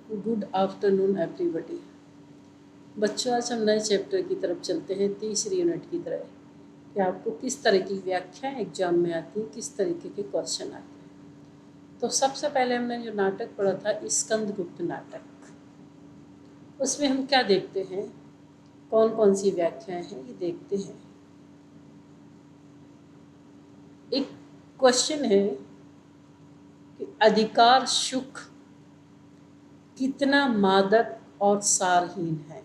Good afternoon everybody. बच्चों, आज हम नए चैप्टर की तरफ चलते हैं, तीसरी यूनिट की तरह कि आपको किस तरह की व्याख्या एग्जाम में आती है, किस तरीके के क्वेश्चन आते हैं। तो सबसे पहले हमने जो नाटक पढ़ा था स्कंदगुप्त नाटक, उसमें हम क्या देखते हैं, कौन कौन सी व्याख्याएं हैं ये देखते हैं। एक क्वेश्चन है कि अधिकार सुख कितना मादक और सारहीन है।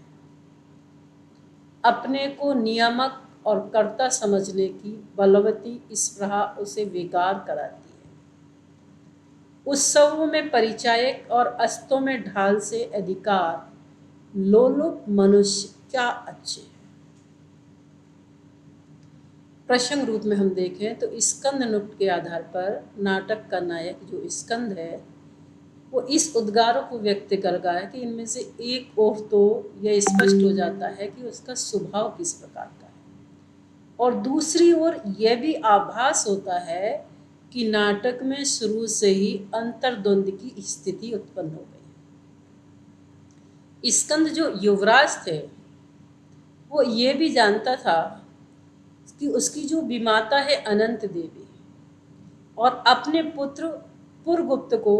अपने को नियामक और कर्ता समझने की बलवती स्पृहा उसे बेकार कराती है। उत्सवों में परिचायक और अस्तों में ढाल से अधिकार लोलुप मनुष्य क्या अच्छे हैं। प्रश्न रूप में हम देखें तो स्कंद नुक्त के आधार पर नाटक का नायक जो स्कंद है वो इस उद्गारों को व्यक्त कर रहा है कि इनमें से एक ओर तो यह स्पष्ट हो जाता है कि उसका स्वभाव किस प्रकार का है, और दूसरी ओर यह भी आभास होता है कि नाटक में शुरू से ही अंतर्द्वंद की स्थिति उत्पन्न हो गई। स्कंद जो युवराज थे वो ये भी जानता था कि उसकी जो विमाता है अनंत देवी और अपने पुत्र पुरगुप्त को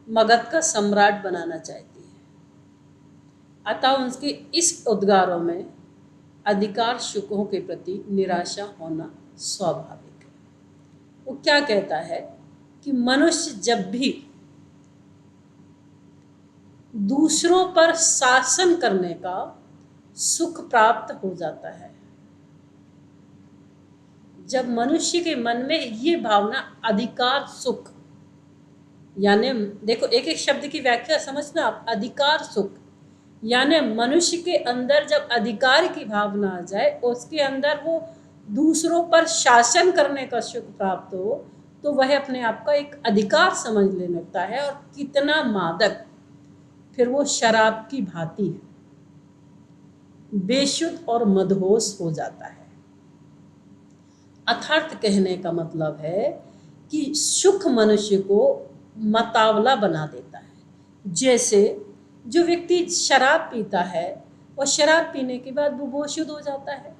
मगध का सम्राट बनाना चाहती है, अतः उनके इस उद्गारों में अधिकार सुखों के प्रति निराशा होना स्वाभाविक है। वो क्या कहता है कि मनुष्य जब भी दूसरों पर शासन करने का सुख प्राप्त हो जाता है, जब मनुष्य के मन में ये भावना अधिकार सुख, यानी देखो एक एक शब्द की व्याख्या समझना आप, अधिकार सुख यानी मनुष्य के अंदर जब अधिकार की भावना आ जाए, उसके अंदर वो दूसरों पर शासन करने का सुख प्राप्त हो, तो वह अपने आप का एक अधिकार समझने लगता है। और कितना मादक, फिर वो शराब की भांति बेशुद्ध और मदहोश हो जाता है। अर्थात कहने का मतलब है कि सुख मनुष्य को मतावला बना देता है। जैसे जो व्यक्ति शराब पीता है और शराब पीने के बाद वो बेशुद्ध हो जाता है,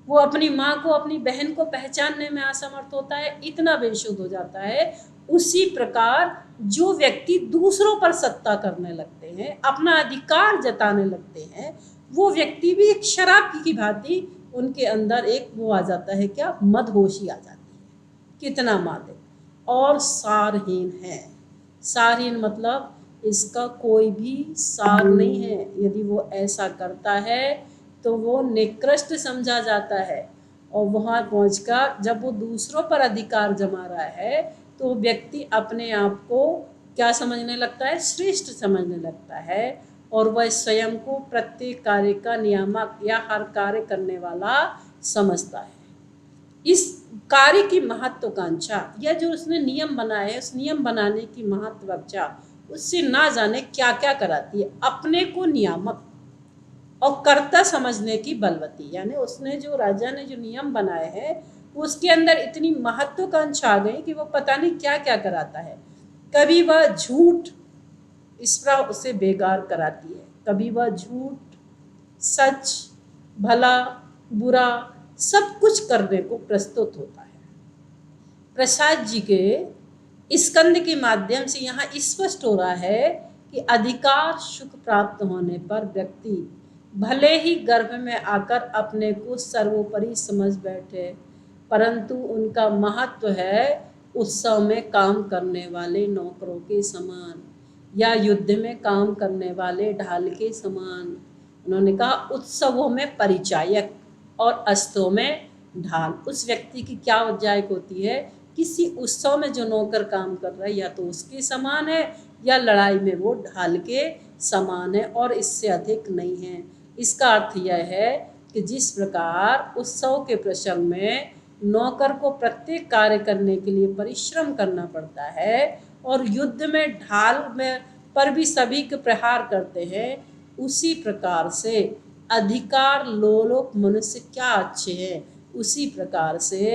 वो अपनी माँ को अपनी बहन को पहचानने में असमर्थ होता है, इतना बेशुद्ध हो जाता है। उसी प्रकार जो व्यक्ति दूसरों पर सत्ता करने लगते हैं, अपना अधिकार जताने लगते हैं, वो व्यक्ति भी एक शराब की भांति उनके अंदर एक वो आ जाता है, क्या मदहोशी आ जाती है। कितना मादक और सारहीन है। सारहीन मतलब इसका कोई भी सार नहीं है। यदि वो ऐसा करता है तो वो निकृष्ट समझा जाता है, और वहाँ पहुँचकर जब वो दूसरों पर अधिकार जमा रहा है तो व्यक्ति अपने आप को क्या समझने लगता है, श्रेष्ठ समझने लगता है, और वह स्वयं को प्रत्येक कार्य का नियामक या हर कार्य करने वाला समझता है। इस कार्य की महत्वाकांक्षा या जो उसने नियम बनाए है, उस नियम बनाने की महत्वाकांक्षा उससे ना जाने क्या क्या कराती है। अपने को नियामक और कर्ता समझने की बलवती, यानी उसने जो राजा ने जो नियम बनाए हैं उसके अंदर इतनी महत्वाकांक्षा आ गई कि वो पता नहीं क्या क्या कराता है। कभी वह झूठ स्पृहा उसे बेगार कराती है, कभी वह झूठ सच भला बुरा सब कुछ करने को प्रस्तुत होता है। प्रसाद जी के स्कंद के माध्यम से यहाँ स्पष्ट हो रहा है कि अधिकार सुख प्राप्त होने पर व्यक्ति भले ही गर्भ में आकर अपने को सर्वोपरि समझ बैठे, परंतु उनका महत्व है उत्सव में काम करने वाले नौकरों के समान या युद्ध में काम करने वाले ढाल के समान। उन्होंने कहा उत्सवों में परिचायक और अस्तों में ढाल। उस व्यक्ति की क्या औजायक होती है, किसी उत्सव में जो नौकर काम कर रहा है या तो उसके समान है या लड़ाई में वो ढाल के समान है, और इससे अधिक नहीं है। इसका अर्थ यह है कि जिस प्रकार उत्सव के प्रसंग में नौकर को प्रत्येक कार्य करने के लिए परिश्रम करना पड़ता है और युद्ध में ढाल में पर भी सभी के प्रहार करते हैं, उसी प्रकार से अधिकार लोलुप मनुष्य क्या अच्छे हैं। उसी प्रकार से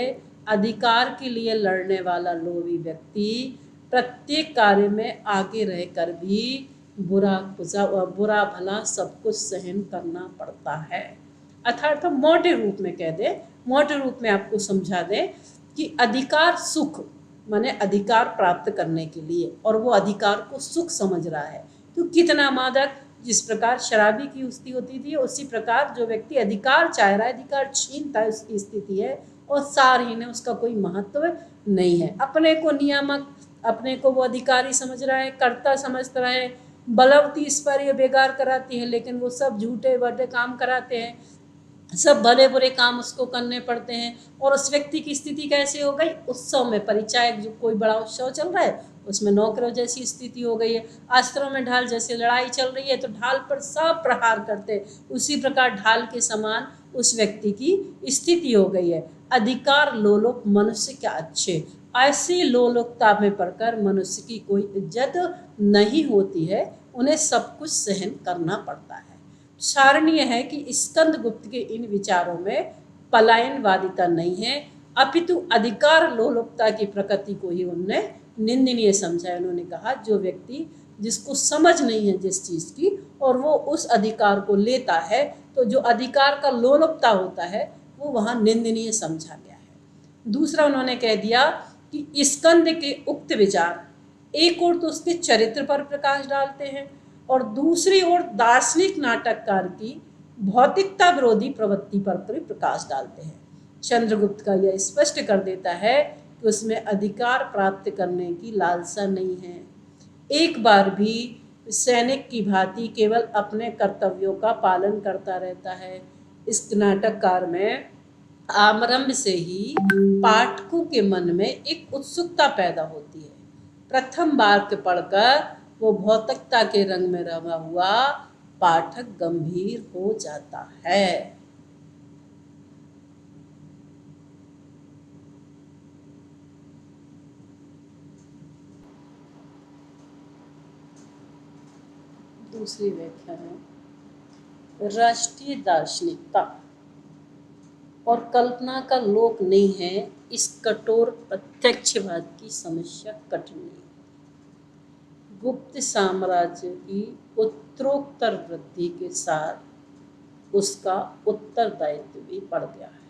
अधिकार के लिए लड़ने वाला लोभी व्यक्ति प्रत्येक कार्य में आगे रहकर भी बुरा भला सब कुछ सहन करना पड़ता है। अर्थात हम मोटे रूप में कह दें, मोटे रूप में आपको समझा दें कि अधिकार सुख माने अधिकार प्राप्त करने के लिए, और वो अधिकार को सुख समझ रहा है। तो कितना मादक, जिस प्रकार शराबी की स्थिति होती थी, उसी प्रकार जो व्यक्ति अधिकार चाह रहा है, अधिकार छीनता है, उसकी स्थिति है, और सारहीन है, उसका कोई महत्व नहीं है। अपने को नियामक, अपने को वो अधिकारी समझ रहा है, कर्ता समझता है, बलवती इस पर ये बेगार कराती है, लेकिन वो सब झूठे बड़े काम कराते हैं, सब भले बुरे काम उसको करने पड़ते हैं। और उस व्यक्ति की स्थिति कैसे हो गई, उत्सव में परिचायक, जो कोई बड़ा उत्सव चल रहा है उसमें नौकरों जैसी स्थिति हो गई है। अस्त्रों में ढाल, जैसे लड़ाई चल रही है तो ढाल पर सब प्रहार करते, उसी प्रकार ढाल के समान उस व्यक्ति की स्थिति हो गई है। अधिकार लोलुप मनुष्य क्या अच्छे, ऐसी लोलुपता में पड़कर मनुष्य की कोई इज्जत नहीं होती है, उन्हें सब कुछ सहन करना पड़ता है। सारणीय है कि स्कंदगुप्त के इन विचारों में पलायनवादिता नहीं है, अपितु अधिकार लोलुपता की प्रकृति को ही उन्होंने निंदनीय समझा है। उन्होंने कहा जो व्यक्ति जिसको समझ नहीं है जिस चीज़ की, और वो उस अधिकार को लेता है, तो जो अधिकार का लोलुपता होता है वो वहाँ निंदनीय समझा गया है। दूसरा उन्होंने कह दिया कि स्कंद के उक्त विचार एक और तो उसके चरित्र पर प्रकाश डालते हैं, और दूसरी ओर दार्शनिक नाटककार की भौतिकता विरोधी प्रवृत्ति पर प्रकाश डालते हैं। चंद्रगुप्त का यह स्पष्ट कर देता है कि उसमें अधिकार प्राप्त करने की लालसा नहीं है, एक बार भी सैनिक की भांति केवल अपने कर्तव्यों का पालन करता रहता है। इस नाटककार में आरंभ से ही पाठकों के मन में एक उत्सुकता पैदा होती है। प्रथम वाक्य पढ़कर वो भौतिकता के रंग में रंगा हुआ पाठक गंभीर हो जाता है। दूसरी व्याख्या है, राष्ट्रीय दार्शनिकता और कल्पना का लोक नहीं है इस कठोर प्रत्यक्षवाद की समस्या कठिन नहीं। गुप्त साम्राज्य की उत्तरोत्तर वृद्धि के साथ उसका उत्तरदायित्व भी बढ़ गया है,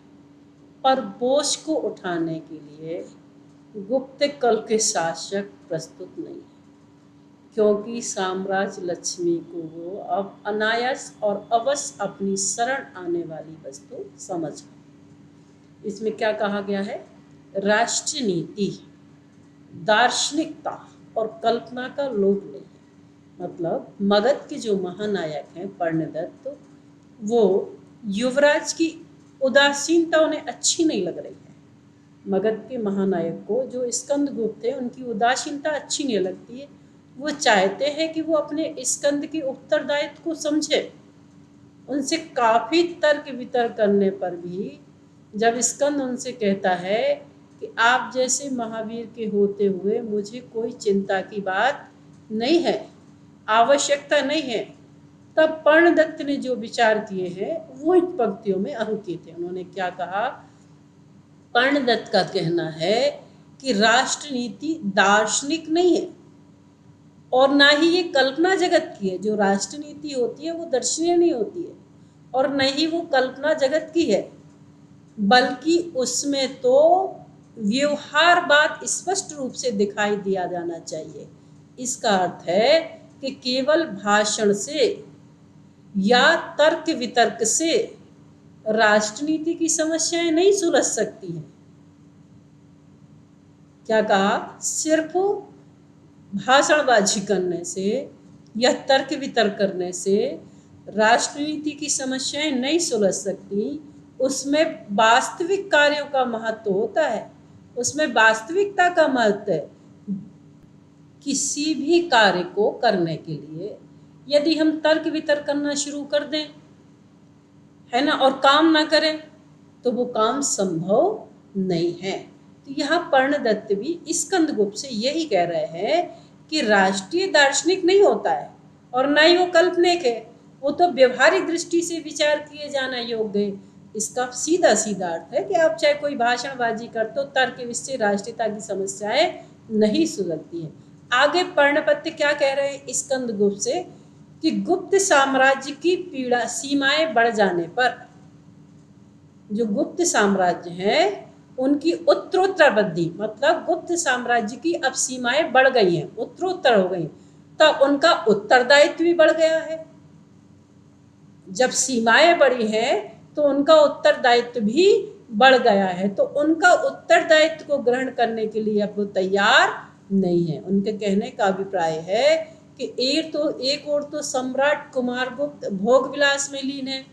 पर बोझ को उठाने के लिए गुप्त कल के शासक प्रस्तुत नहीं है, क्योंकि साम्राज्य लक्ष्मी को वो अब अनायास और अवश्य अपनी शरण आने वाली वस्तु समझ गए। इसमें क्या कहा गया है, राष्ट्रीय नीति, दार्शनिकता और कल्पना का लोक नहीं है। मतलब मगध के जो महानायक हैं कर्णदत्त, वो युवराज की उदासीनता उन्हें अच्छी नहीं लग रही है। मगध के महानायक को जो स्कंदगुप्त थे उनकी उदासीनता अच्छी नहीं लगती है। वो चाहते हैं कि वो अपने स्कंद के उत्तरदायित्व को समझे। उनसे काफ़ी तर्क वितर्क करने पर भी जब स्कंद उनसे कहता है कि आप जैसे महावीर के होते हुए मुझे कोई चिंता की बात नहीं है, आवश्यकता नहीं है, तब कर्णदत्त ने जो विचार किए हैं वो इन पंक्तियों में अंकित है। उन्होंने क्या कहा, कर्णदत्त का कहना है कि राष्ट्र नीति दार्शनिक नहीं है और ना ही ये कल्पना जगत की है। जो राष्ट्र नीति होती है वो दर्शनीय नहीं होती है और न ही वो कल्पना जगत की है, बल्कि उसमें तो व्यवहार बात स्पष्ट रूप से दिखाई दिया जाना चाहिए। इसका अर्थ है कि केवल भाषण से या तर्क वितर्क से राष्ट्रनीति की समस्याएं नहीं सुलझ सकती हैं। क्या कहा, सिर्फ भाषणबाजी करने से या तर्क वितर्क करने से राष्ट्रनीति की समस्याएं नहीं सुलझ सकती। उसमें वास्तविक कार्यों का महत्व होता है, उसमें वास्तविकता का महत्व है। किसी भी कार्य को करने के लिए यदि हम तर्क वितर्क करना शुरू कर दें, है ना, और काम ना करें तो वो काम संभव नहीं है। तो यहाँ कर्णदत्त भी स्कंदगुप्त से यही कह रहे हैं कि राष्ट्रीय दार्शनिक नहीं होता है और न ही वो काल्पनिक है, वो तो व्यवहारिक दृष्टि से विचार किए जाना योग्य है। इसका सीधा सीधा अर्थ है कि आप चाहे कोई भाषणबाजी करते हो, तर्क विषय राष्ट्रीयता की समस्याएं नहीं सुलझती हैं। आगे पर्णपत्य क्या कह रहे हैं स्कंदगुप्त से कि गुप्त साम्राज्य की पीड़ा सीमाएं बढ़ जाने पर, जो गुप्त साम्राज्य है उनकी उत्तरोत्तर वृद्धि, मतलब गुप्त साम्राज्य की अब सीमाएं बढ़ गई हैं, उत्तरोत्तर हो गई, तो उनका उत्तरदायित्व भी बढ़ गया है। जब सीमाएं बढ़ी हैं तो उनका उत्तरदायित्व भी बढ़ गया है, तो उनका उत्तरदायित्व को ग्रहण करने के लिए अब वो तैयार नहीं है। उनके कहने का अभिप्राय है कि एक और तो सम्राट कुमारगुप्त भोग विलास में लीन है,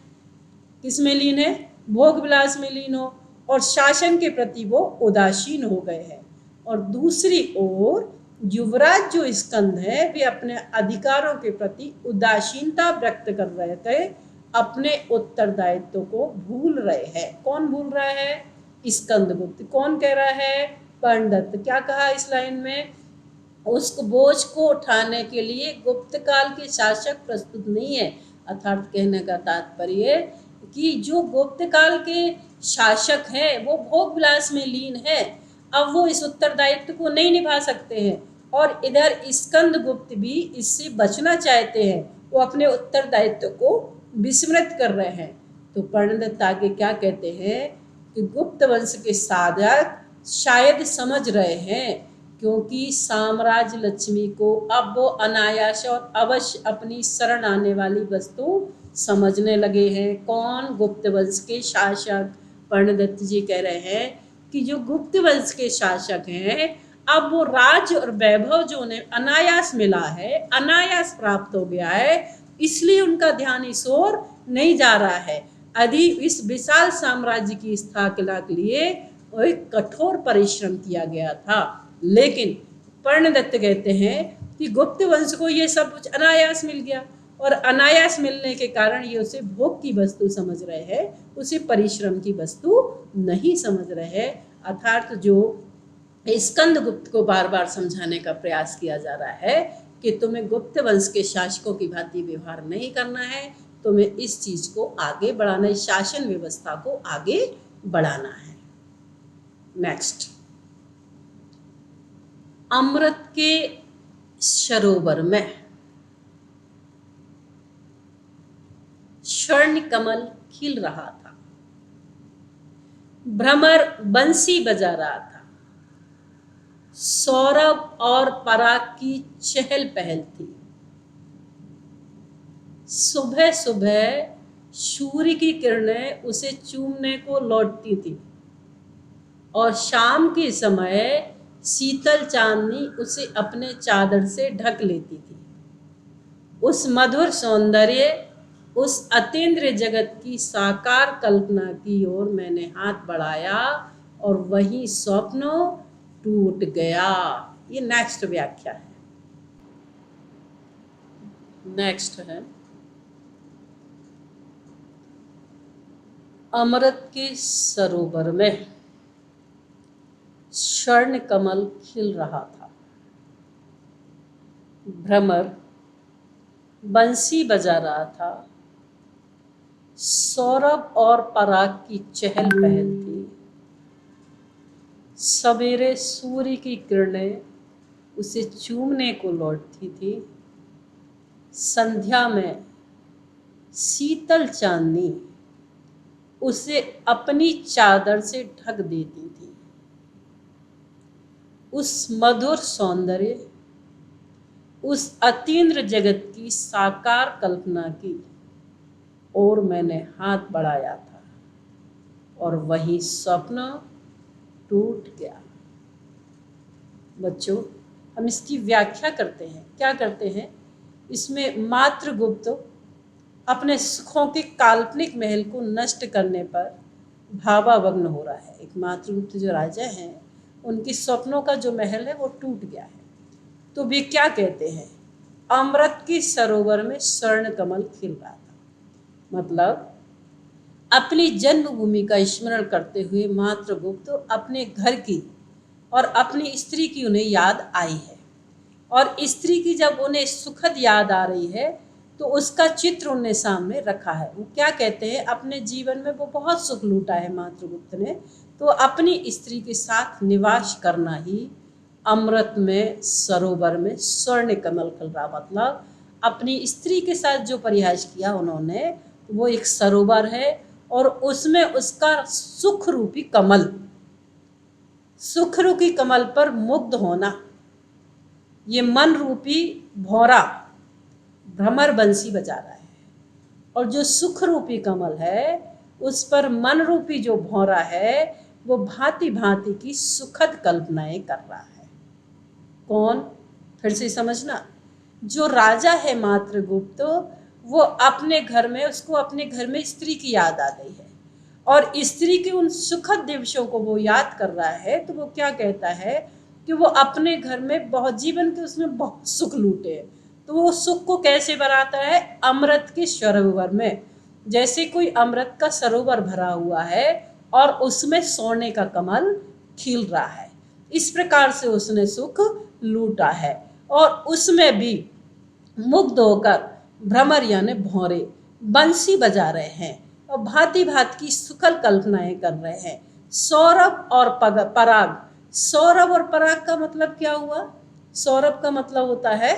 किस में लीन है, भोग विलास में लीन हो, और शासन के प्रति वो उदासीन हो गए हैं, और दूसरी ओर युवराज जो स्कंद है वे अपने अधिकारों के प्रति उदासीनता व्यक्त कर रहे थे, अपने उत्तरदायित्व को भूल रहे हैं। कौन भूल रहा है, स्कंदगुप्त। कौन कह रहा है, पर्णदत्त। क्या कहा इस लाइन में, उस बोझ को उठाने के लिए गुप्त काल के शासक प्रस्तुत नहीं है। अर्थात कहने का तात्पर्य कि जो गुप्त काल के शासक हैं वो भोग विलास में लीन है, अब वो इस उत्तरदायित्व को नहीं निभा सकते हैं, और इधर स्कंदगुप्त भी इससे बचना चाहते हैं, वो अपने उत्तरदायित्व को विस्मृत कर रहे हैं। तो पर्णदत्त आगे क्या कहते हैं कि गुप्त वंश के साधक शायद समझ रहे हैं, क्योंकि साम्राज्य लक्ष्मी को अब वो अनायास और अवश्य अपनी शरण आने वाली वस्तु समझने लगे हैं। कौन, गुप्त वंश के शासक। पर्णदत्त जी कह रहे हैं कि जो गुप्त वंश के शासक हैं अब वो राज और वैभव जो उन्हें अनायास मिला है, अनायास प्राप्त हो गया है, इसलिए उनका ध्यान इस ओर नहीं जा रहा है। यदि इस विशाल साम्राज्य की स्थापना के लिए एक कठोर परिश्रम किया गया था, लेकिन पर्णदत्त कहते हैं कि गुप्त वंश को ये सब कुछ अनायास मिल गया, और अनायास मिलने के कारण ये उसे भोग की वस्तु समझ रहे हैं, उसे परिश्रम की वस्तु नहीं समझ रहे हैं। अर्थात जो स्कंदगुप्त को बार बार समझाने का प्रयास किया जा रहा है कि तुम्हें गुप्त वंश के शासकों की भांति व्यवहार नहीं करना है, तुम्हें इस चीज को आगे बढ़ाना है, शासन व्यवस्था को आगे बढ़ाना है। नेक्स्ट, अमृत के सरोवर में स्वर्ण कमल खिल रहा था, भ्रमर बंसी बजा रहा था, सौरभ और पराग की चहल पहल थी। सुबह सुबह सूर्य की किरणें उसे चूमने को लौटती थी, और शाम के समय शीतल चांदनी उसे अपने चादर से ढक लेती थी। उस मधुर सौंदर्य, उस अतीन्द्रिय जगत की साकार कल्पना की ओर मैंने हाथ बढ़ाया, और वही स्वप्न टूट गया। ये नेक्स्ट व्याख्या है। नेक्स्ट है, अमृत के सरोवर में स्वर्ण कमल खिल रहा था, भ्रमर बंसी बजा रहा था, सौरभ और पराग की चहल पहल थी। सवेरे सूर्य की किरणें उसे चूमने को लौटती थी, संध्या में शीतल चांदनी उसे अपनी चादर से ढक देती थी। उस मधुर सौंदर्य, उस अतीन्द्र जगत की साकार कल्पना की ओर मैंने हाथ बढ़ाया था, और वही स्वप्न टूट गया। बच्चों, हम इसकी व्याख्या करते हैं। क्या करते हैं, इसमें मातृगुप्त अपने सुखों के काल्पनिक महल को नष्ट करने पर भावावग्न हो रहा है। एक मातृगुप्त जो राजा हैं, उनके स्वप्नों का जो महल है वो टूट गया है। तो वे क्या कहते हैं, अमृत के सरोवर में स्वर्ण कमल खिल रहा था, मतलब अपनी जन्मभूमि का स्मरण करते हुए मातृगुप्त अपने घर की और अपनी स्त्री की उन्हें याद आई है, और स्त्री की जब उन्हें सुखद याद आ रही है तो उसका चित्र उन्हें सामने रखा है। वो क्या कहते हैं, अपने जीवन में वो बहुत सुख लूटा है मातृगुप्त ने, तो अपनी स्त्री के साथ निवास करना ही अमृत में सरोवर में स्वर्ण कमल खिल रहा, मतलब अपनी स्त्री के साथ जो प्रयास किया उन्होंने, वो एक सरोवर है और उसमें उसका सुख रूपी कमल, सुख रूपी कमल पर मुग्ध होना, ये मन रूपी भौरा भ्रमर बंसी बजा रहा है। और जो सुख रूपी कमल है उस पर मन रूपी जो भौरा है वो भांति भांति की सुखद कल्पनाएं कर रहा है। कौन? फिर से समझना, जो राजा है मात्रगुप्त, वो अपने घर में, उसको अपने घर में स्त्री की याद आ गई है और स्त्री के उन सुखद दिवसों को वो याद कर रहा है। तो वो क्या कहता है कि वो अपने घर में बहुत जीवन के उसमें बहुत सुख लूटे। तो वो सुख को कैसे बनाता है? अमृत के सरोवर में, जैसे कोई अमृत का सरोवर भरा हुआ है और उसमें सोने का कमल खिल रहा है, इस प्रकार से उसने सुख लूटा है। और उसमें भी मुग्ध होकर भ्रमर यानी भौरे बंसी बजा रहे हैं और भांति भांति की सुखद कल्पनाएं कर रहे हैं। सौरभ और पराग, सौरभ और पराग का मतलब क्या हुआ? सौरभ का मतलब होता है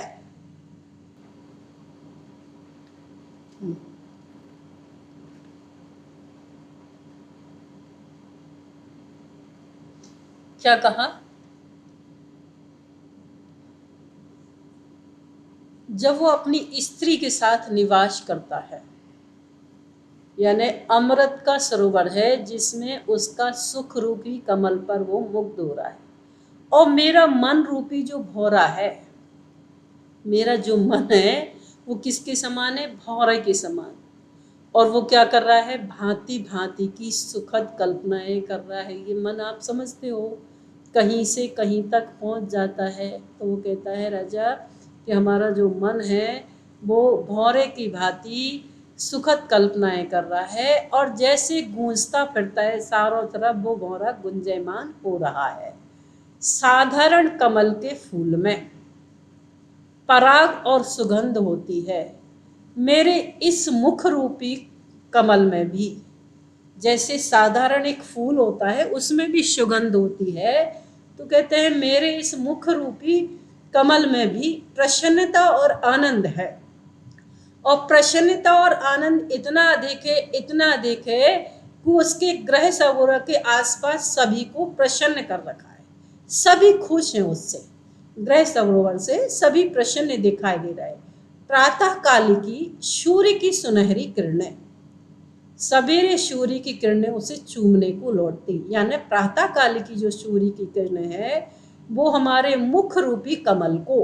क्या कहा? जब वो अपनी स्त्री के साथ निवास करता है, यानी अमृत का सरोवर है जिसमें उसका सुख रूपी कमल पर वो मुग्ध हो रहा है। और मेरा मन रूपी जो भौरा है, मेरा जो मन है वो किसके समान है? भौरे के समान। और वो क्या कर रहा है? भांति भांति की सुखद कल्पनाएं कर रहा है। ये मन आप समझते हो कहीं से कहीं तक पहुंच जाता है। तो वो कहता है राजा कि हमारा जो मन है वो भौरे की भांति सुखद कल्पनाएं कर रहा है और जैसे गूंजता फिरता है चारों तरफ, वो भौरा गुंजयमान हो रहा है। साधारण कमल के फूल में पराग और सुगंध होती है, मेरे इस मुख रूपी कमल में भी। जैसे साधारण एक फूल होता है उसमें भी सुगंध होती है, तो कहते हैं मेरे इस मुख रूपी कमल में भी प्रसन्नता और आनंद है। और प्रसन्नता और आनंद इतना अधिक है, इतना अधिक है कि उसके ग्रह सरोवर के आसपास सभी को प्रसन्न कर रखा है। सभी खुश हैं उससे, ग्रह सरोवर से सभी प्रसन्न दिखाई दे रहे। प्रातः काल की सूर्य की सुनहरी किरणें, सवेरे सूर्य की किरणें उसे चूमने को लौटती, यानी प्रातः काल की जो सूर्य की किरणें हैं वो हमारे मुख रूपी कमल को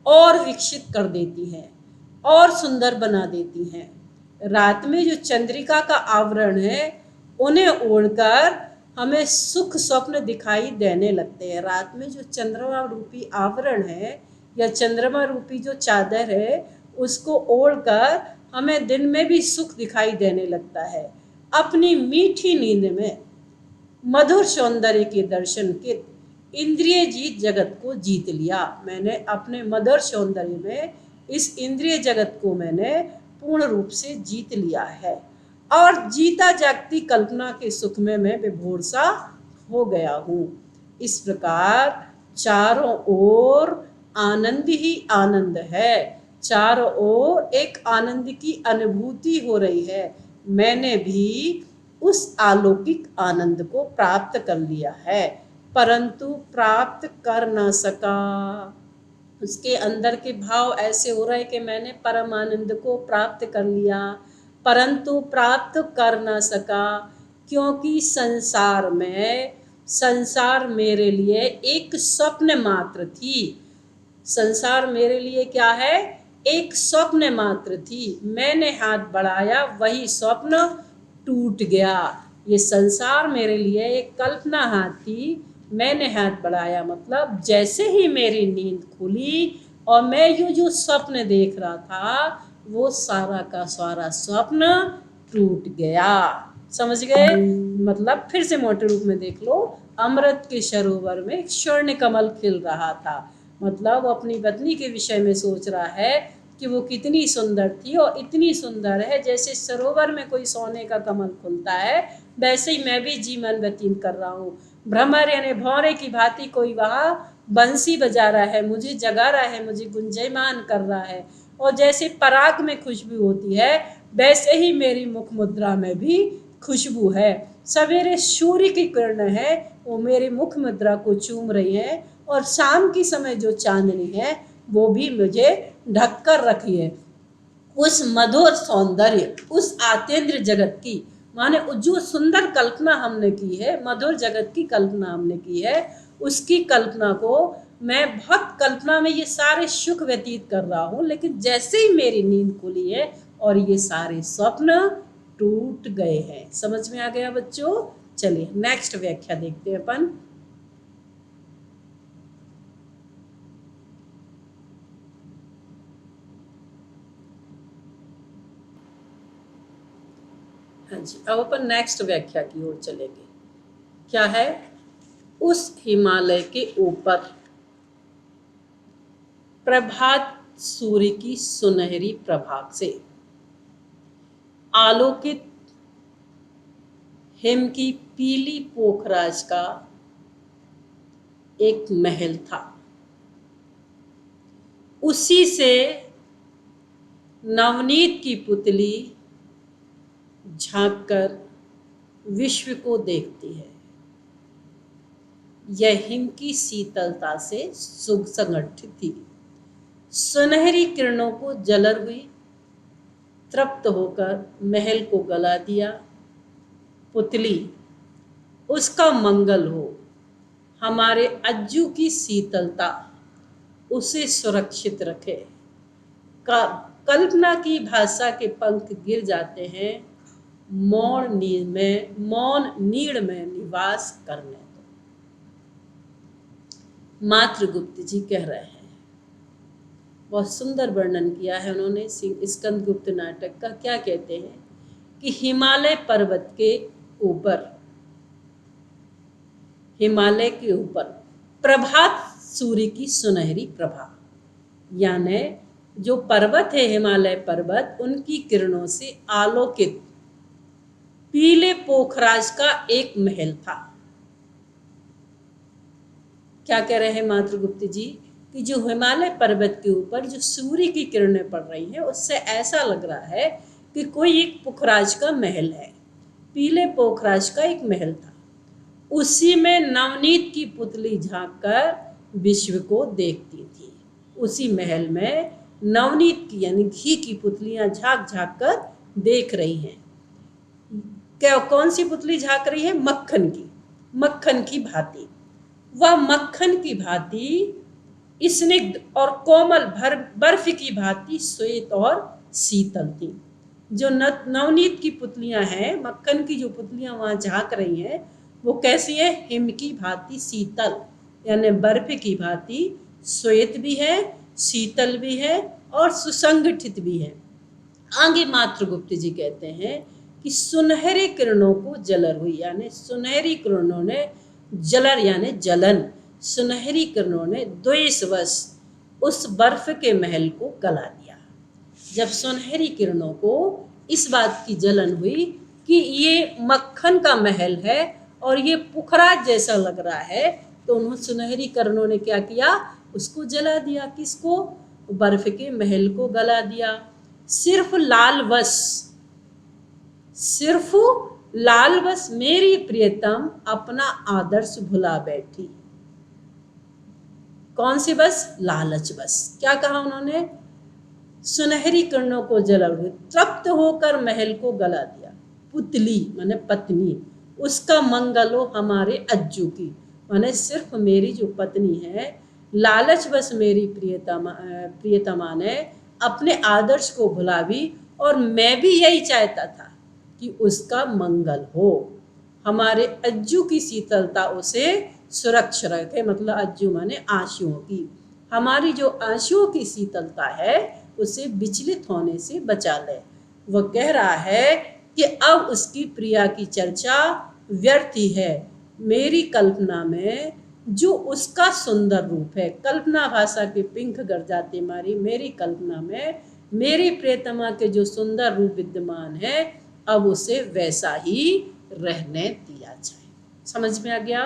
और विकसित कर देती हैं और सुंदर बना देती हैं। रात में जो चंद्रिका का आवरण है उन्हें ओढ़कर हमें सुख स्वप्न दिखाई देने लगते हैं। रात में जो चंद्रमा रूपी आवरण है या चंद्रमा रूपी जो चादर है उसको ओढ़कर हमें दिन में भी सुख दिखाई देने लगता है। अपनी मीठी नींद में मधुर सौंदर्य के दर्शन के इंद्रिय जीत जगत को जीत लिया। मैंने अपने मधुर सौंदर्य में इस इंद्रिय जगत को मैंने पूर्ण रूप से जीत लिया है और जीता जागती कल्पना के सुख में मैं विभोर सा हो गया हूँ। इस प्रकार चारों ओर आनंद ही आनंद है, चारों ओर एक आनंद की अनुभूति हो रही है। मैंने भी उस अलौकिक आनंद को प्राप्त कर लिया है, परंतु प्राप्त कर न सका। उसके अंदर के भाव ऐसे हो रहे कि मैंने परम आनंद को प्राप्त कर लिया परंतु प्राप्त कर न सका, क्योंकि संसार मेरे लिए एक स्वप्न मात्र थी। संसार मेरे लिए क्या है? एक स्वप्न मात्र थी। मैंने हाथ बढ़ाया वही स्वप्न टूट गया। ये संसार मेरे लिए एक कल्पना हाथ थी, मैंने हाथ बढ़ाया, मतलब जैसे ही मेरी नींद खुली और मैं यूँ जो स्वप्न देख रहा था वो सारा का सारा स्वप्न टूट गया। समझ गए? मतलब फिर से मोटे रूप में देख लो, अमृत के सरोवर में एक स्वर्ण कमल खिल रहा था, मतलब अपनी पत्नी के विषय में सोच रहा है कि वो कितनी सुंदर थी और इतनी सुंदर है, जैसे सरोवर में कोई सोने का कमल खुलता है वैसे ही मैं भी जीवन व्यतीत कर रहा हूँ। भ्रमर यानी भौरे की भांति कोई वहाँ बंसी बजा रहा है, मुझे जगा रहा है, मुझे गुंजयमान कर रहा है। और जैसे पराग में खुशबू होती है, वैसे ही मेरी मुख मुद्रा में भी खुशबू है। सवेरे सूर्य की किरण है, वो मेरे मुख मुद्रा को चूम रही है, और शाम की समय जो चांदनी है वो भी मुझे ढक कर रखी है। उस मधुर सौंदर्य, उस आतेंद्र जगत की, माने जो सुंदर कल्पना हमने की है, मधुर जगत की कल्पना हमने की है, उसकी कल्पना को मैं बहुत कल्पना में ये सारे सुख व्यतीत कर रहा हूँ, लेकिन जैसे ही मेरी नींद खुली है और ये सारे स्वप्न टूट गए हैं। समझ में आ गया बच्चों? चलिए नेक्स्ट व्याख्या देखते हैं अपन। हाँ जी, अब अपन नेक्स्ट व्याख्या की ओर चलेंगे। क्या है? उस हिमालय के ऊपर प्रभात सूर्य की सुनहरी प्रभा से आलोकित हिम की पीली पोखराज का एक महल था। उसी से नवनीत की पुतली झांककर विश्व को देखती है। यह हिम की शीतलता से सुसंगठित थी। सुनहरी किरणों को जलर हुई, तृप्त होकर महल को गला दिया। पुतली, उसका मंगल हो, हमारे अज्जू की शीतलता उसे सुरक्षित रखे। कल्पना की भाषा के पंख गिर जाते हैं, मौन नीड़ में निवास करने दो। मातृगुप्त जी कह रहे हैं, बहुत सुंदर वर्णन किया है उन्होंने स्कंदगुप्त नाटक का। क्या कहते हैं कि हिमालय पर्वत के ऊपर, हिमालय के ऊपर प्रभात सूर्य की सुनहरी प्रभा, यानी जो पर्वत है हिमालय पर्वत, उनकी किरणों से आलोकित पीले पोखराज का एक महल था। क्या कह रहे हैं मातृगुप्त जी कि जो हिमालय पर्वत के ऊपर जो सूर्य की किरणें पड़ रही हैं, उससे ऐसा लग रहा है कि कोई एक पोखराज का महल है, पीले पोखराज का एक महल था। उसी में नवनीत की पुतली झांककर विश्व को देखती थी। उसी महल में नवनीत की यानी घी की पुतलियां झांक झांक कर देख रही हैं। क्या कौन सी पुतली झांक रही है? मक्खन की, मक्खन की भांति। वह मक्खन की भांति स्निग्ध और कोमल बर्फ की भांति श्वेत और शीतल थी। जो नवनीत की पुतलियां हैं, मक्खन की जो पुतलियां वहां झांक रही हैं, वो कैसी है? हिम की भांति शीतल, यानी बर्फ की भांति श्वेत भी है, शीतल भी है और सुसंगठित भी है। आगे मातृगुप्त जी कहते हैं कि सुनहरी किरणों को जलर हुई, यानी सुनहरी किरणों ने जलर यानी जलन, सुनहरी किरणों ने द्वेषवश उस बर्फ के महल को गला दिया। जब सुनहरी किरणों को इस बात की जलन हुई कि ये मक्खन का महल है और ये पुखराज जैसा लग रहा है, तो उन्होंने सुनहरी किरणों ने क्या किया? उसको जला दिया। किसको? बर्फ के महल को गला दिया। सिर्फ लालवश मेरी प्रियतम अपना आदर्श भुला बैठी। कौन सी बस? लालच बस। क्या कहा उन्होंने? सुनहरी किरणों को जला हुए, तृप्त होकर महल को गला दिया। पुतली माने पत्नी, उसका मंगल हो हमारे अज्जू की, माने सिर्फ मेरी जो पत्नी है, लालच बस मेरी प्रियतमा ने अपने आदर्श को भुला भी, और मैं भी यही चाहता था कि उसका मंगल हो, हमारे अज्जू की शीतलता उसे सुरक्षित रखे। मतलब अज्जू माने आंसुओं की, हमारी जो आंसुओं की शीतलता है उसे विचलित होने से बचा ले। वह कह रहा है कि अब उसकी प्रिया की चर्चा व्यर्थ ही है। मेरी कल्पना में जो उसका सुंदर रूप है, कल्पना भाषा के पिंक गरजाते मारी, मेरी कल्पना में मेरी प्रियतमा के जो सुंदर रूप विद्यमान है, अब उसे वैसा ही रहने दिया जाए। समझ में आ गया?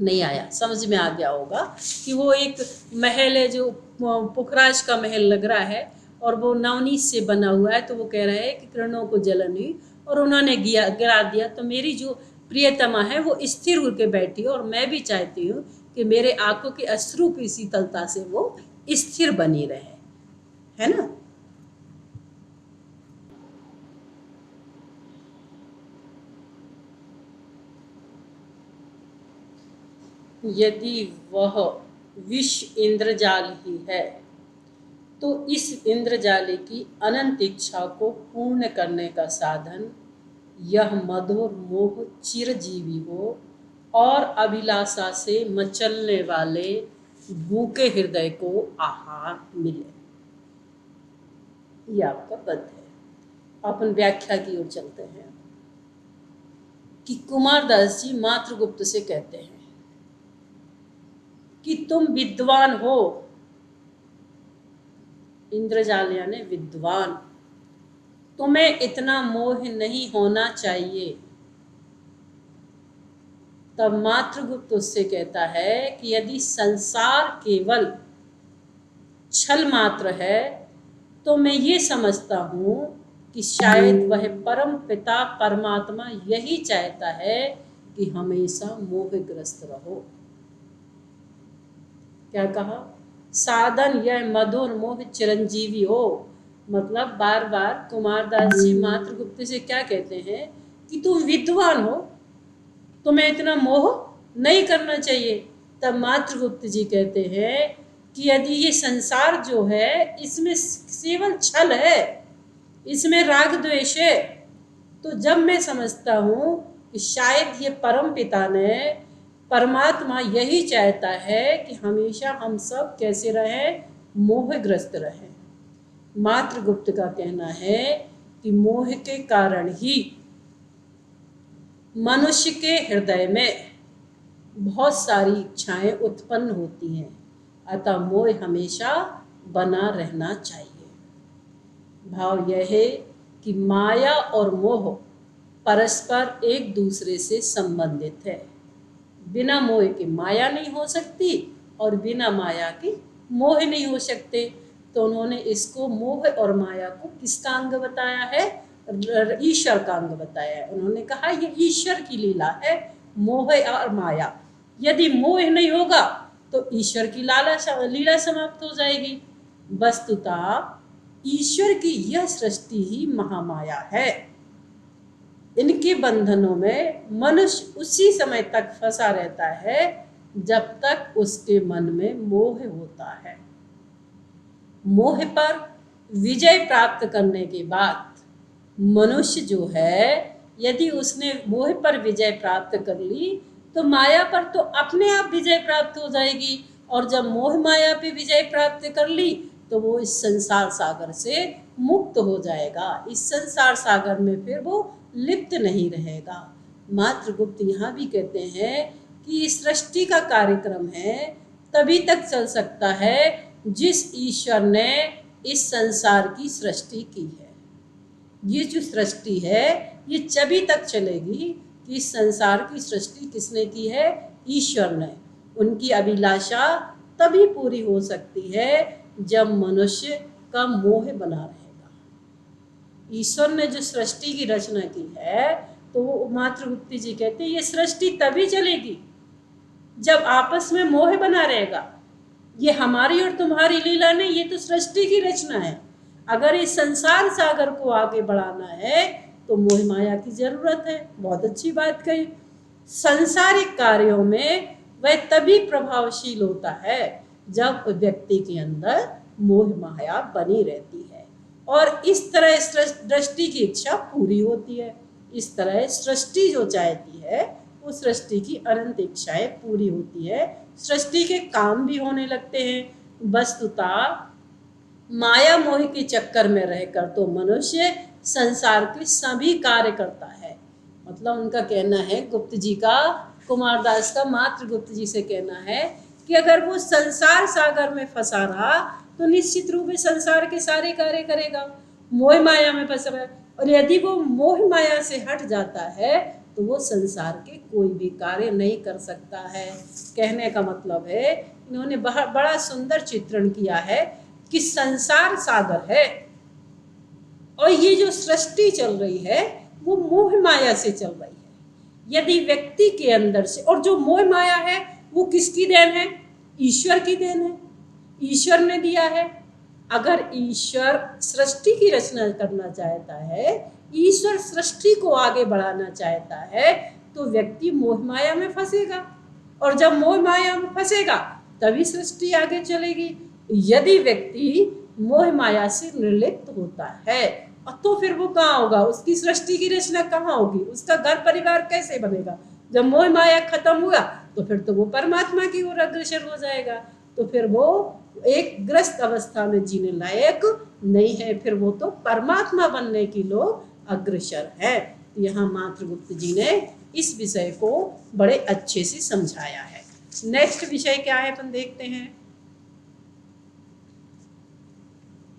नहीं आया, समझ में आ गया होगा कि वो एक महल है जो पुखराज का महल लग रहा है और वो नवनीत से बना हुआ है। तो वो कह रहा है कि किरणों को जलन हुई और उन्होंने गिरा दिया, तो मेरी जो प्रियतमा है वो स्थिर होकर बैठी और मैं भी चाहती हूँ कि मेरे आंखों के अश्रु की शीतलता से वो स्थिर बनी रहे, है ना। यदि वह विष इंद्रजाल ही है तो इस इंद्रजाली की अनंत इच्छा को पूर्ण करने का साधन यह मधुर मोह चिरजीवी हो और अभिलाषा से मचलने वाले भूखे हृदय को आहार मिले। यह आपका पद है। अपन व्याख्या की ओर चलते हैं कि कुमारदास जी मातृगुप्त से कहते हैं कि तुम विद्वान हो, इंद्रजाल यानी विद्वान, तुम्हें इतना मोह नहीं होना चाहिए। तब मातृगुप्त उससे कहता है कि यदि संसार केवल छल मात्र है तो मैं ये समझता हूँ कि शायद वह परम पिता परमात्मा यही चाहता है कि हमेशा मोहग्रस्त रहो। क्या कहा? साधन यह मधुर मोह चिरंजीवी हो। मतलब बार बार कुमारदास जी मातृगुप्त से क्या कहते हैं कि तुम विद्वान हो, तुम्हें इतना मोह नहीं करना चाहिए। तब मातृगुप्त जी कहते हैं कि यदि ये संसार जो है इसमें केवल छल है, इसमें राग द्वेष है, तो जब मैं समझता हूँ कि शायद ये परम पिता ने परमात्मा यही चाहता है कि हमेशा हम सब कैसे रहें, मोहग्रस्त रहें। मातृगुप्त का कहना है कि मोह के कारण ही मनुष्य के हृदय में बहुत सारी इच्छाएं उत्पन्न होती हैं, अतः मोह हमेशा बना रहना चाहिए। भाव यह है कि माया और मोह परस्पर एक दूसरे से संबंधित है। बिना मोह के माया नहीं हो सकती और बिना माया के मोह नहीं हो सकते। तो उन्होंने इसको मोह और माया को किसका अंग बताया है? ईश्वर का अंग बताया है। उन्होंने कहा ये ईश्वर की लीला है, मोह और माया। यदि मोह नहीं होगा तो ईश्वर की लीला समाप्त हो जाएगी। वस्तुतः ईश्वर की यह सृष्टि ही महामाया है। इनके बंधनों में मनुष्य उसी समय तक फंसा रहता है जब तक उसके मन में मोह होता है। मोह पर विजय प्राप्त करने के बाद मनुष्य जो है, यदि उसने मोह पर विजय प्राप्त कर ली तो माया पर तो अपने आप विजय प्राप्त हो जाएगी। और जब मोह माया पे विजय प्राप्त कर ली तो वो इस संसार सागर से मुक्त हो जाएगा। इस संसार सागर में फिर वो लिप्त नहीं रहेगा। मातृगुप्त यहाँ भी कहते हैं कि सृष्टि का कार्यक्रम है तभी तक चल सकता है जिस ईश्वर ने इस संसार की सृष्टि की है। ये जो सृष्टि है ये तभी तक चलेगी कि इस संसार की सृष्टि किसने की है? ईश्वर ने। उनकी अभिलाषा तभी पूरी हो सकती है जब मनुष्य का मोह बना रहेगा। ईश्वर ने जो सृष्टि की रचना की है तो वो मातृगुप्त जी कहते हैं ये सृष्टि तभी चलेगी जब आपस में मोह बना रहेगा। ये हमारी और तुम्हारी लीला नहीं, ये तो सृष्टि की रचना है। अगर इस संसार सागर को आगे बढ़ाना है तो मोह माया की जरूरत है। बहुत अच्छी बात कही। सांसारिक कार्यों में वह तभी प्रभावशील होता है जब व्यक्ति के अंदर मोह माया बनी रहती है और इस तरह सृष्टि की इच्छा पूरी होती है। इस तरह सृष्टि जो चाहती है वो सृष्टि की अनंत इच्छाएं पूरी होती है, सृष्टि के काम भी होने लगते हैं। वस्तुतः माया मोह के चक्कर में रहकर तो मनुष्य संसार के सभी कार्य करता है। मतलब उनका कहना है, गुप्त जी का, कुमारदास का मातृगुप्त जी से कहना है कि अगर वो संसार सागर में फंसा रहा तो निश्चित रूप से संसार के सारे कार्य करेगा। मोह माया में फंसा है और यदि वो मोह माया से हट जाता है तो वो संसार के कोई भी कार्य नहीं कर सकता है। कहने का मतलब है, इन्होंने बड़ा सुंदर चित्रण किया है कि संसार सागर है और ये जो सृष्टि चल रही है वो मोह माया से चल रही है। यदि व्यक्ति के अंदर से, और जो मोह माया है वो किसकी देन है? ईश्वर की देन है, ईश्वर ने दिया है। अगर ईश्वर सृष्टि की रचना करना चाहता है, ईश्वर सृष्टि को आगे बढ़ाना चाहता है, तो व्यक्ति मोह माया में फंसेगा, और जब मोह माया में फंसेगा तभी सृष्टि आगे चलेगी। यदि व्यक्ति मोह माया से निर्लिप्त होता है तो फिर वो कहाँ होगा? उसकी सृष्टि की रचना कहाँ होगी? उसका घर परिवार कैसे बनेगा? जब मोह माया खत्म हुआ तो फिर तो वो परमात्मा की ओर अग्रसर हो जाएगा, तो फिर वो एक ग्रस्त अवस्था में जीने लायक नहीं है, फिर वो तो परमात्मा बनने की लोग अग्रसर है। यहाँ मातृगुप्त जी ने इस विषय को बड़े अच्छे से समझाया है। नेक्स्ट विषय क्या है अपन देखते हैं।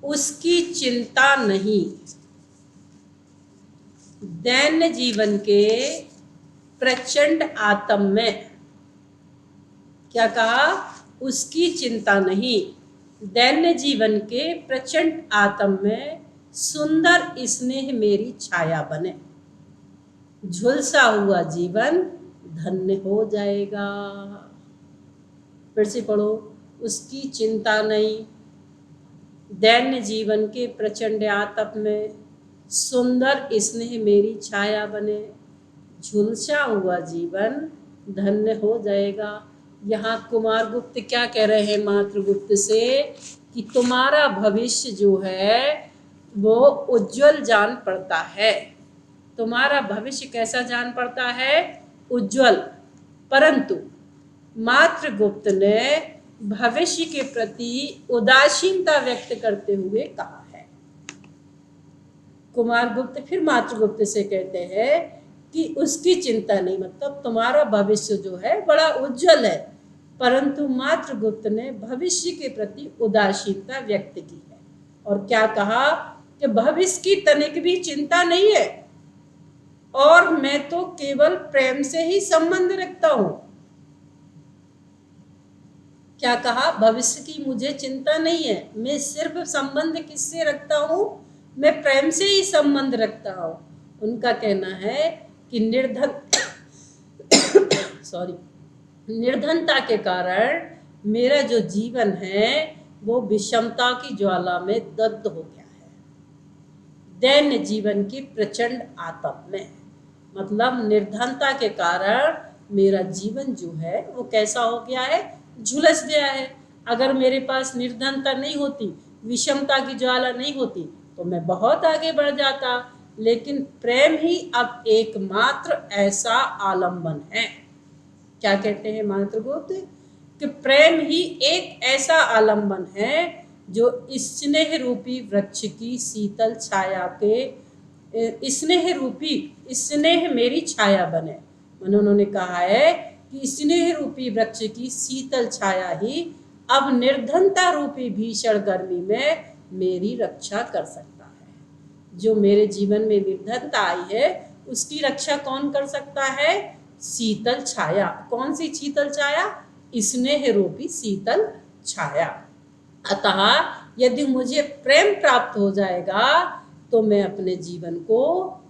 उसकी चिंता नहीं, दैन्य जीवन के प्रचंड आतम में। क्या कहा? उसकी चिंता नहीं, दैन्य जीवन के प्रचंड आतम में सुंदर स्नेह मेरी छाया बने, झुलसा हुआ जीवन धन्य हो जाएगा। फिर से पढ़ो। उसकी चिंता नहीं, दैन्य जीवन के प्रचंड आतप में सुंदर स्नेह मेरी छाया बने, झुलसा हुआ जीवन धन्य हो जाएगा। यहाँ कुमारगुप्त क्या कह रहे हैं मातृगुप्त से कि तुम्हारा भविष्य जो है वो उज्जवल जान पड़ता है। तुम्हारा भविष्य कैसा जान पड़ता है? उज्जवल। परंतु मातृगुप्त ने भविष्य के प्रति उदासीनता व्यक्त करते हुए कहा है। कुमारगुप्त फिर मातृगुप्त से कहते हैं कि उसकी चिंता नहीं, मतलब तुम्हारा भविष्य जो है बड़ा उज्जवल है, परंतु मातृगुप्त ने भविष्य के प्रति उदासीनता व्यक्त की है। और क्या कहा कि भविष्य की तनिक भी चिंता नहीं है, और मैं तो केवल प्रेम से ही संबंध रखता हूं। क्या कहा? भविष्य की मुझे चिंता नहीं है, मैं सिर्फ संबंध किससे रखता हूं? मैं प्रेम से ही संबंध रखता हूं। उनका कहना है कि निर्धनता के कारण मेरा जो जीवन है वो विषमता की ज्वाला में दग्ध हो गया है, दैन्य जीवन की प्रचंड आतप में। मतलब निर्धनता के कारण मेरा जीवन जो है वो कैसा हो गया है? झुलस गया है। अगर मेरे पास निर्धनता नहीं होती, विषमता की ज्वाला नहीं होती, तो मैं बहुत आगे बढ़ जाता, लेकिन प्रेम ही अब एकमात्र ऐसा आलंबन है। क्या कहते हैं मातृगुप्त? कि प्रेम ही एक ऐसा आलंबन है जो स्नेह रूपी वृक्ष की शीतल छाया के स्नेह मेरी छाया बने। उन्होंने कहा है कि स्नेह रूपी वृक्ष की शीतल छाया ही अब निर्धनता रूपी भीषण गर्मी में मेरी रक्षा कर सकता है। जो मेरे जीवन में निर्धनता आई है उसकी रक्षा कौन कर सकता है? शीतल छाया। कौन सी शीतल छाया? स्नेह रूपी शीतल छाया। अतः यदि मुझे प्रेम प्राप्त हो जाएगा तो मैं अपने जीवन को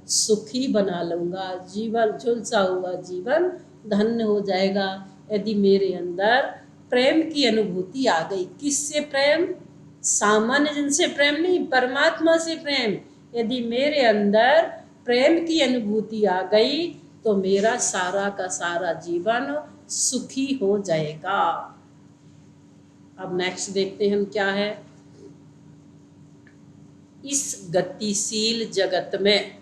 सुखी बना लूंगा, जीवन झुलसा हुआ जीवन धन्य हो जाएगा। यदि मेरे अंदर प्रेम की अनुभूति आ गई। किससे प्रेम? सामान्य जन से प्रेम नहीं, परमात्मा से प्रेम। यदि मेरे अंदर प्रेम की अनुभूति आ गई तो मेरा सारा का सारा जीवन सुखी हो जाएगा। अब नेक्स्ट देखते हैं हम क्या है। इस गतिशील जगत में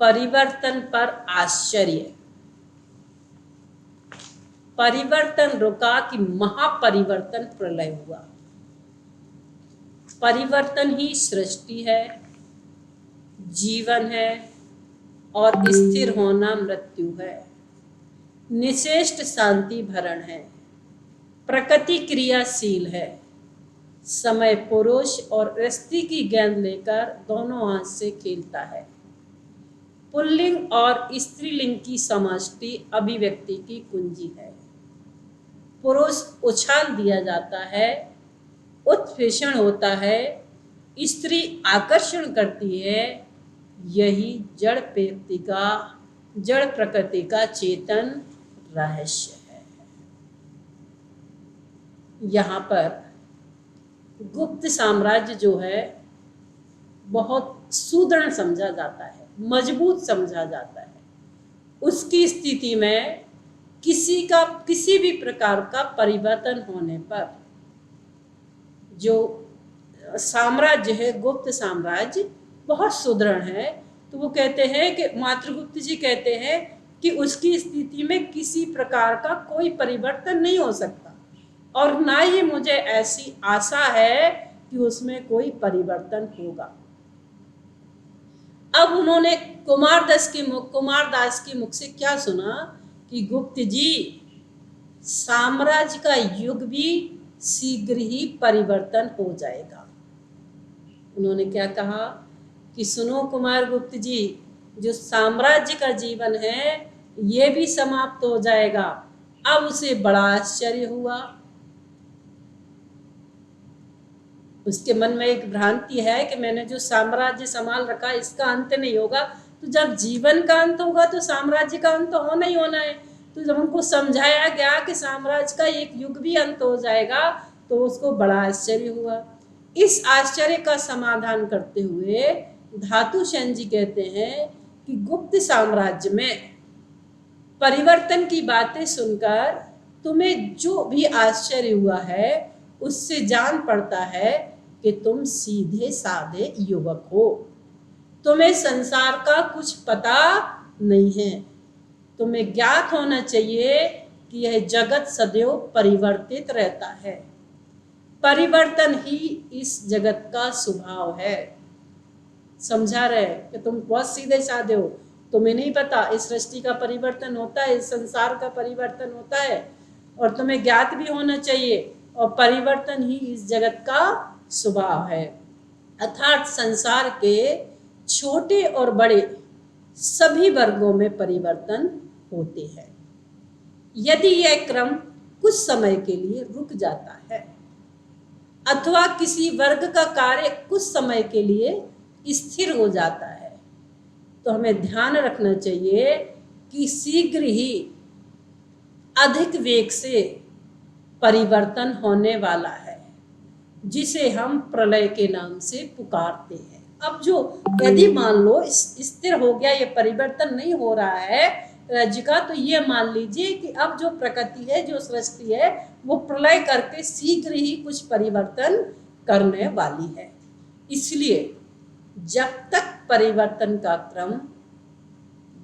परिवर्तन पर आश्चर्य। परिवर्तन रुका कि महापरिवर्तन प्रलय हुआ। परिवर्तन ही सृष्टि है, जीवन है, और स्थिर होना मृत्यु है। निश्रेष्ट शांति भरण है, प्रकृति क्रियाशील है। समय पुरुष और स्त्री की गेंद लेकर दोनों हाथ से खेलता है। पुल्लिंग और स्त्रीलिंग की समष्टि अभिव्यक्ति की कुंजी है। पुरुष उछाल दिया जाता है, उत्प्रेषण होता है, स्त्री आकर्षण करती है। यही जड़ प्रकृति का चेतन रहस्य है। यहाँ पर गुप्त साम्राज्य जो है बहुत सुदृढ़ समझा जाता है, मजबूत समझा जाता है। उसकी स्थिति में किसी भी प्रकार का परिवर्तन होने पर जो साम्राज्य है, गुप्त साम्राज्य बहुत सुदृढ़ है। तो वो कहते हैं कि मातृगुप्त जी कहते हैं कि उसकी स्थिति में किसी प्रकार का कोई परिवर्तन नहीं हो सकता, और ना ही मुझे ऐसी आशा है कि उसमें कोई परिवर्तन होगा। अब उन्होंने कुमारदास के मुख से क्या सुना कि गुप्त जी, साम्राज्य का युग भी शीघ्र ही परिवर्तन हो जाएगा। उन्होंने क्या कहा कि सुनो कुमार गुप्त जी, जो साम्राज्य का जीवन है ये भी समाप्त हो जाएगा। अब उसे बड़ा आश्चर्य हुआ। उसके मन में एक भ्रांति है कि मैंने जो साम्राज्य संभाल रखा इसका अंत नहीं होगा। तो जब जीवन का अंत होगा तो साम्राज्य का अंत होना ही होना है। तो जब हमको समझाया गया कि साम्राज्य का एक युग भी अंत हो जाएगा तो उसको बड़ा आश्चर्य हुआ। इस आश्चर्य का समाधान करते हुए धातु सेन जी कहते हैं कि गुप्त साम्राज्य में परिवर्तन की बातें सुनकर तुम्हें जो भी आश्चर्य हुआ है उससे जान पड़ता है कि तुम सीधे साधे युवक हो, तुम्हें संसार का कुछ पता नहीं है। तुम्हें ज्ञात होना चाहिए कि यह जगत सदैव परिवर्तित रहता है। परिवर्तन ही इस जगत का स्वभाव है। समझा रहे कि तुम बहुत सीधे साधे हो, तुम्हें नहीं पता इस सृष्टि का परिवर्तन होता है, इस संसार का परिवर्तन होता है, और तुम्हें ज्ञात भी होना चाहिए। और परिवर्तन ही इस जगत का स्वभाव है, अर्थात संसार के छोटे और बड़े सभी वर्गों में परिवर्तन होते हैं। यदि यह क्रम कुछ समय के लिए रुक जाता है अथवा किसी वर्ग का कार्य कुछ समय के लिए स्थिर हो जाता है तो हमें ध्यान रखना चाहिए कि शीघ्र ही अधिक वेग से परिवर्तन होने वाला है, जिसे हम प्रलय के नाम से पुकारते हैं। अब जो यदि मान लो स्थिर हो गया, ये परिवर्तन नहीं हो रहा है राज्य का, तो ये मान लीजिए कि अब जो प्रकृति है, जो सृष्टि है, वो प्रलय करके शीघ्र ही कुछ परिवर्तन करने वाली है। इसलिए जब तक परिवर्तन का क्रम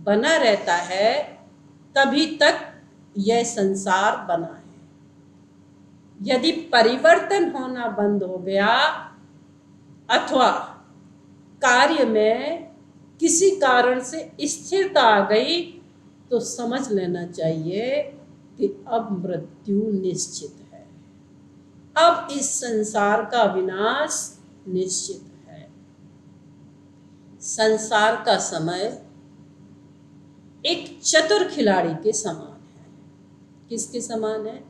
बना रहता है तभी तक यह संसार बना है। यदि परिवर्तन होना बंद हो गया अथवा कार्य में किसी कारण से स्थिरता आ गई तो समझ लेना चाहिए कि अब मृत्यु निश्चित है, अब इस संसार का विनाश निश्चित है। संसार का समय एक चतुर खिलाड़ी के समान है। किसके समान है?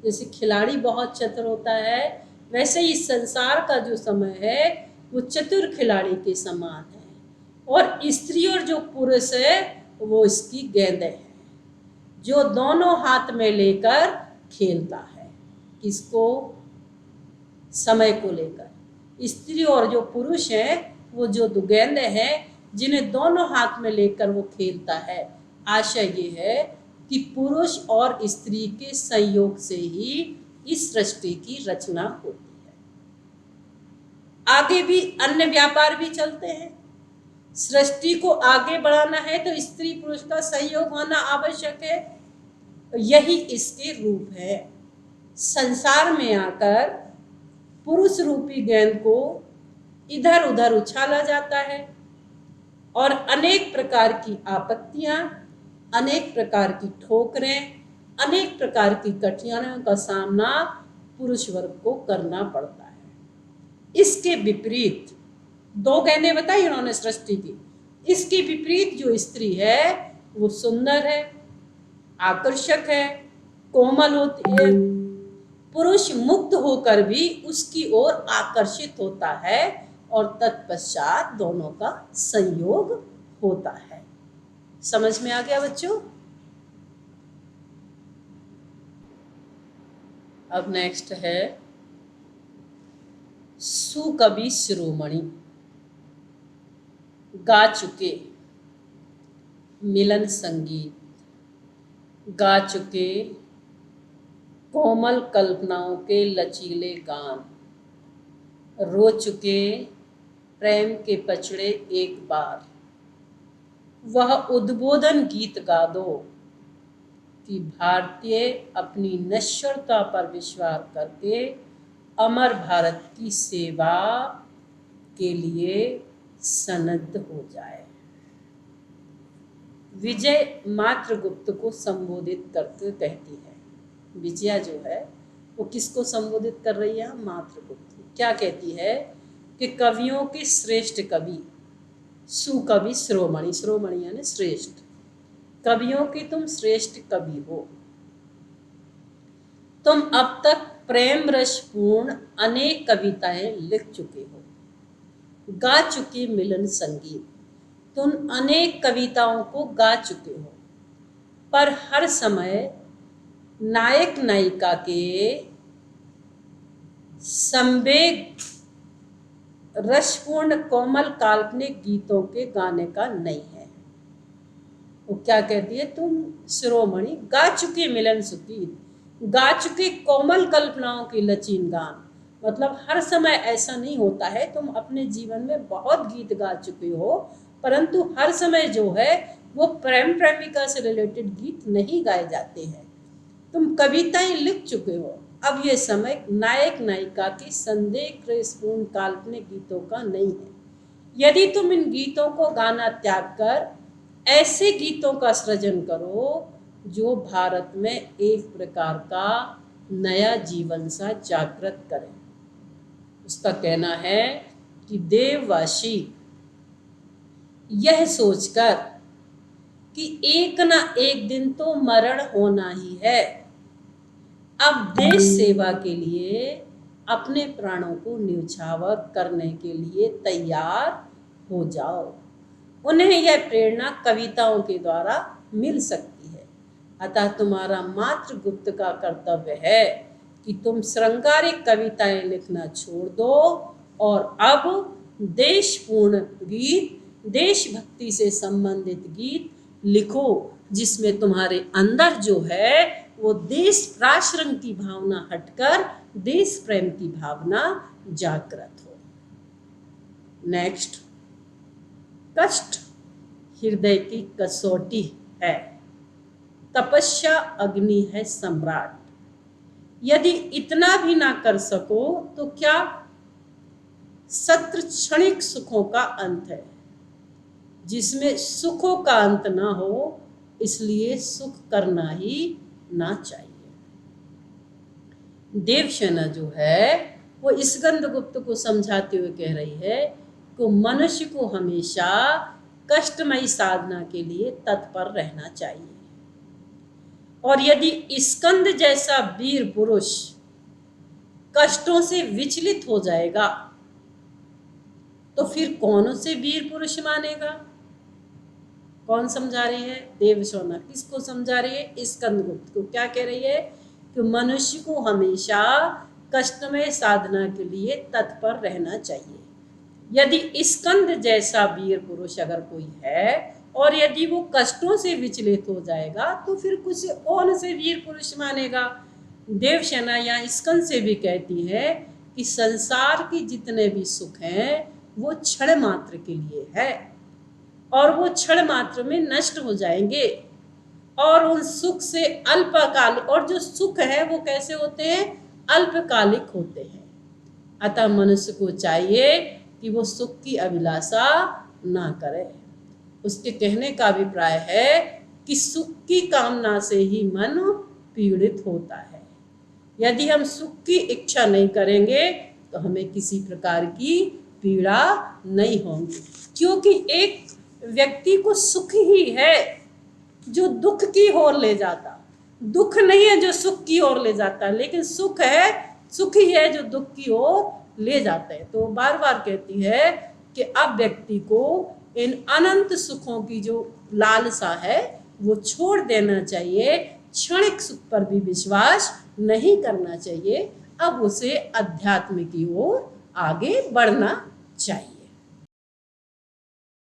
जैसे खिलाड़ी बहुत चतुर होता है, वैसे ही संसार का जो समय है वो चतुर खिलाड़ी के समान है। और स्त्री और जो पुरुष है वो इसकी गेंदें हैं, जो दोनों हाथ में लेकर खेलता है। किसको? समय को लेकर। स्त्री और जो पुरुष है वो जो दो गेंदें हैं जिन्हें दोनों हाथ में लेकर वो खेलता है। आशय ये है कि पुरुष और स्त्री के संयोग से ही इस सृष्टि की रचना होती है। आगे भी अन्य व्यापार भी चलते हैं। सृष्टि को आगे बढ़ाना है तो स्त्री पुरुष का सहयोग होना आवश्यक है। यही इसके रूप है। संसार में आकर पुरुष रूपी गेंद को इधर उधर उछाला जाता है और अनेक प्रकार की आपत्तियां, अनेक प्रकार की ठोकरें, अनेक प्रकार की कठिनाइयों का सामना पुरुष वर्ग को करना पड़ता है। इसके विपरीत दो गेंदें बताई उन्होंने सृष्टि की, इसके विपरीत जो स्त्री है वो सुंदर है, आकर्षक है, कोमल होती है। पुरुष मुक्त होकर भी उसकी ओर आकर्षित होता है और तत्पश्चात दोनों का संयोग होता है। समझ में आ गया बच्चों? अब नेक्स्ट है सुकवि शिरोमणि। गा चुके मिलन संगीत, गा चुके कोमल कल्पनाओं के लचीले गान, रो चुके प्रेम के पचड़े एक बार, वह उद्बोधन गीत गा दो कि भारतीय अपनी नश्वरता पर विश्वास करके अमर भारत की सेवा के लिए सन्नद्ध हो जाए। विजय मातृगुप्त को संबोधित करके कहती है। विजया जो है वो किसको संबोधित कर रही है? मातृगुप्त। क्या कहती है कि कवियों के श्रेष्ठ कवि, सुकवि शिरोमणि, शिरोमणि यानी श्रेष्ठ, कवियों के तुम श्रेष्ठ कवि हो। तुम अब तक प्रेम रसपूर्ण अनेक कविताएं लिख चुके हो, गा चुके मिलन संगीत, तुम अनेक कविताओं को गा चुके हो, पर हर समय नायक नायिका के संवेग रसपूर्ण कोमल काल्पनिक गीतों के गाने का नहीं है। वो क्या कहती है? तुम शिरोमणि गा चुके मिलन संगीत, गा चुके कोमल कल्पनाओं की लचीन गान। मतलब हर समय ऐसा नहीं होता है, तुम अपने जीवन में बहुत गीत गा चुके हो, परंतु हर समय जो है वो प्रेम प्रेमिका से रिलेटेड गीत नहीं गाए जाते हैं। तुम कविताएं लिख चुके हो, अब ये समय नायक नायिका की संदेहपूर्ण काल्पनिक गीतों का नहीं है। यदि तुम इन गीतों को गाना त्याग कर ऐसे गीतों का सृजन करो जो भारत में एक प्रकार का नया जीवन सा जागृत करें। उसका कहना है कि देववासी यह सोचकर कि एक ना एक दिन तो मरण होना ही है, अब देश सेवा के लिए अपने प्राणों को न्यौछावर करने के लिए तैयार हो जाओ। उन्हें यह प्रेरणा कविताओं के द्वारा मिल सकती है। अतः तुम्हारा मातृगुप्त का कर्तव्य है कि तुम श्रृंगारिक कविताएं लिखना छोड़ दो और अब देशपूर्ण गीत, देशभक्ति से संबंधित गीत लिखो, जिसमें तुम्हारे अंदर जो है वो देश राष्ट्रंग की भावना हटकर देश प्रेम की भावना जागृत हो। नेक्स्ट, कष्ट हृदय की कसौटी है, तपस्या अग्नि है सम्राट। यदि इतना भी ना कर सको तो क्या सत्र क्षणिक सुखों का अंत है, जिसमें सुखों का अंत ना हो, इसलिए सुख करना ही ना चाहिए। देवसेना जो है वो स्कंदगुप्त को समझाते हुए कह रही है कि मनुष्य को हमेशा कष्टमयी साधना के लिए तत्पर रहना चाहिए, और यदि स्कंद जैसा वीर पुरुष कष्टों से विचलित हो जाएगा तो फिर कौन उसे वीर पुरुष मानेगा? कौन समझा रही है? देवसेना। किसको समझा रही है? स्कंदगुप्त को। क्या कह रही है कि मनुष्य को हमेशा कष्टमय साधना के लिए तत्पर रहना चाहिए। यदि स्कंद जैसा वीर पुरुष अगर कोई है और यदि वो कष्टों से विचलित हो जाएगा तो फिर कुछ कौन से वीर पुरुष मानेगा? देवसेना या स्कंद से भी कहती है कि संसार के जितने भी सुख हैं वो क्षण मात्र के लिए है और वो क्षण मात्र में नष्ट हो जाएंगे, और उन सुख से अल्पकालिक, और जो सुख है वो कैसे होते हैं? अल्पकालिक होते हैं। अतः मनुष्य को चाहिए कि वो सुख की अभिलाषा ना करे। उसके कहने का अभिप्राय है कि सुख की कामना से ही मन पीड़ित होता है। यदि हम सुख की इच्छा नहीं करेंगे तो हमें किसी प्रकार की पीड़ा नहीं होगी, क्योंकि एक व्यक्ति को सुख ही है जो दुख की ओर ले जाता, दुख नहीं है जो सुख की ओर ले जाता, लेकिन सुख ही है जो दुख की ओर ले जाता है। तो बार बार कहती है कि अब व्यक्ति को इन अनंत सुखों की जो लालसा है वो छोड़ देना चाहिए, क्षणिक सुख पर भी विश्वास नहीं करना चाहिए, अब उसे अध्यात्म की ओर आगे बढ़ना चाहिए।